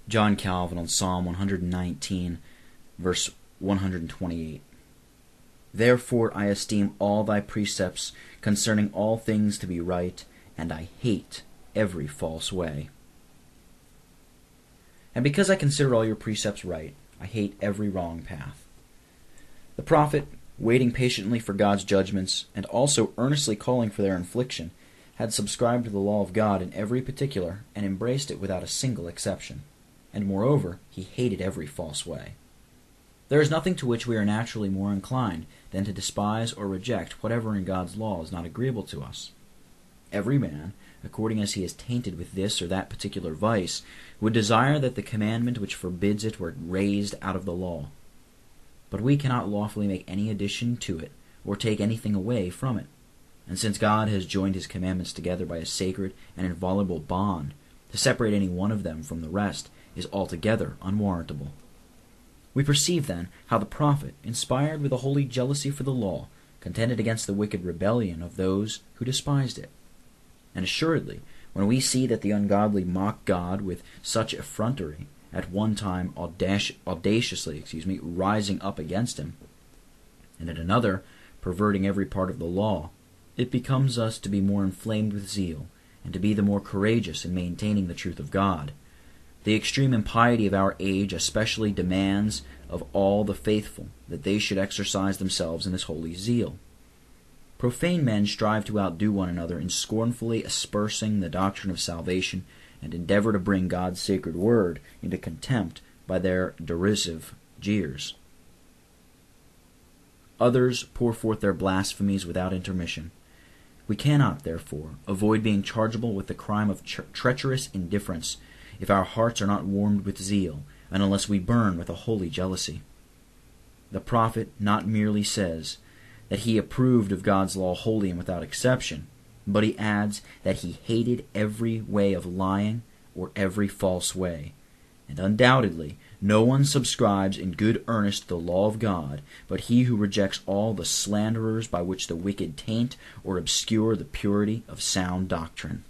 John Calvin on Psalm 119, verse 128. Therefore I esteem all thy precepts concerning all things to be right, and I hate every false way. And because I consider all your precepts right, I hate every wrong path. The prophet, waiting patiently for God's judgments, and also earnestly calling for their infliction, had subscribed to the law of God in every particular, and embraced it without a single exception. And moreover, he hated every false way. There is nothing to which we are naturally more inclined than to despise or reject whatever in God's law is not agreeable to us. Every man, according as he is tainted with this or that particular vice, would desire that the commandment which forbids it were razed out of the law. But we cannot lawfully make any addition to it, or take anything away from it. And since God has joined his commandments together by a sacred and inviolable bond, to separate any one of them from the rest is altogether unwarrantable. We perceive then how the prophet, inspired with a holy jealousy for the law, contended against the wicked rebellion of those who despised it. And assuredly, when we see that the ungodly mock God with such effrontery, at one time audaciously rising up against him, and at another perverting every part of the law, it becomes us to be more inflamed with zeal, and to be the more courageous in maintaining the truth of God. The extreme impiety of our age especially demands of all the faithful that they should exercise themselves in this holy zeal. Profane men strive to outdo one another in scornfully aspersing the doctrine of salvation, and endeavor to bring God's sacred word into contempt by their derisive jeers. Others pour forth their blasphemies without intermission. We cannot, therefore, avoid being chargeable with the crime of treacherous indifference, if our hearts are not warmed with zeal, and unless we burn with a holy jealousy. The prophet not merely says that he approved of God's law wholly and without exception, but he adds that he hated every way of lying or every false way. And undoubtedly, no one subscribes in good earnest to the law of God, but he who rejects all the slanderers by which the wicked taint or obscure the purity of sound doctrine.